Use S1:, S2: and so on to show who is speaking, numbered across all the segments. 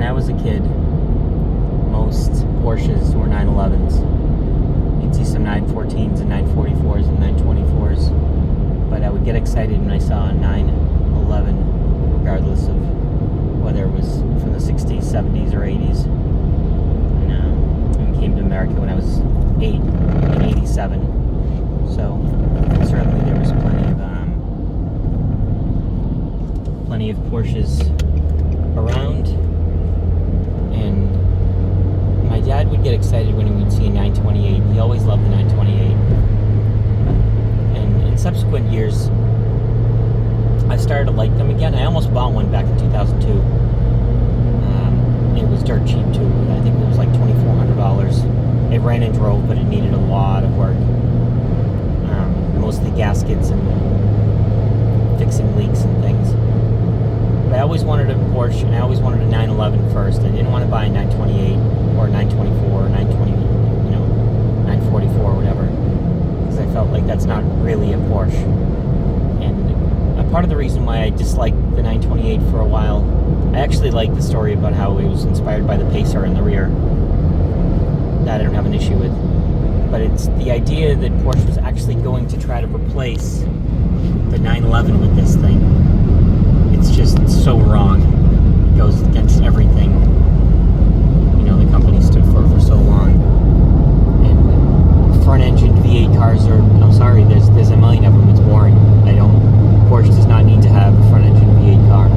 S1: I was a kid, most Porsches were 911s. You'd see some 914s and 944s and 924s. But I would get excited when I saw a 911, regardless of whether it was from the 60s, 70s, or 80s. And came to America when I was 8 in 87. So certainly there was plenty of Porsches around. And my dad would get excited when he would see a 928. He always loved the 928. And in subsequent years, I started to like them again. I almost bought one back in 2002. It was dirt cheap too. I think it was like $2,400. It ran and drove, but it needed a lot of work. Mostly gaskets and fixing leaks and things. But I always wanted a Porsche, and I always wanted a 911 first. I didn't want to buy a 928 or 924 or 920, 944 or whatever, because I felt like that's not really a Porsche. And a part of the reason why I disliked the 928 for a while, I actually like the story about how it was inspired by the Pacer in the rear. That I don't have an issue with. But it's the idea that Porsche was actually going to try to replace the 911 with this thing. It's just so wrong. It goes against everything, the company stood for so long. And front-engine V8 cars are, I'm sorry, there's a million of them. It's boring. Porsche does not need to have a front-engine V8 car.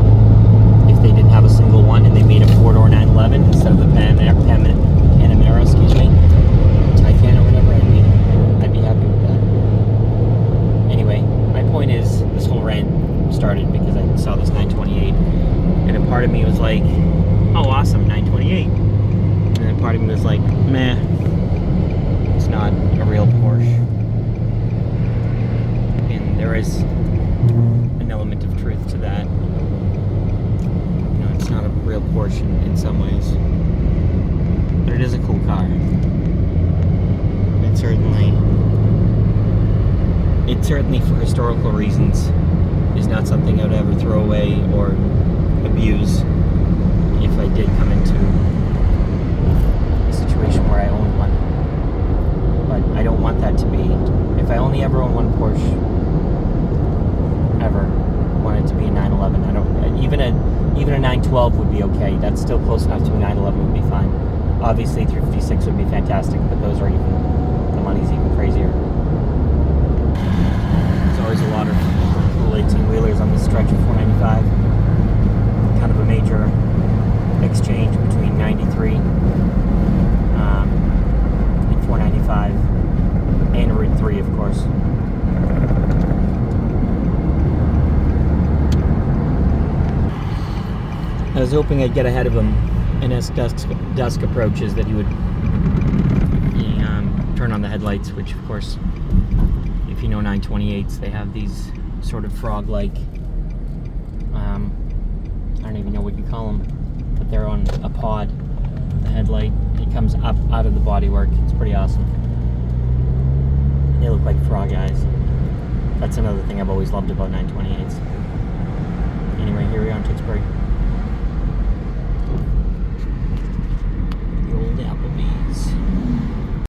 S1: If they didn't have a single one and they made a four-door 911 instead of the Panamera, Taycan or whatever, I'd be happy with that. Anyway, my point is, this whole rant started because I saw this 928, and a part of me was like, oh, awesome, 928. And then a part of me was like, meh, it's not a real Porsche. And there is an element of truth to that. It's not a real Porsche in some ways, but it is a cool car. It certainly, for historical reasons, is not something I would ever throw away or abuse if I did come into a situation where I owned one. But I don't want that to be. If I only ever own one Porsche, ever, I want it to be a 911. Even a 912 would be okay. That's still close enough to a 911 would be fine. Obviously, 356 would be fantastic, but those are the money's even crazier. There's always a lot of cool 18-wheelers on this stretch of 495. Kind of a major exchange between 93 and 495, and Route 3, of course. I was hoping I'd get ahead of him, and as dusk approaches, that he would turn on the headlights, which, of course, if you know 928s, they have these sort of frog-like, I don't even know what you call them, but they're on a pod. The headlight, it comes up out of the bodywork. It's pretty awesome. They look like frog eyes. That's another thing I've always loved about 928s. Anyway, here we are in Tewksbury. The old Applebee's.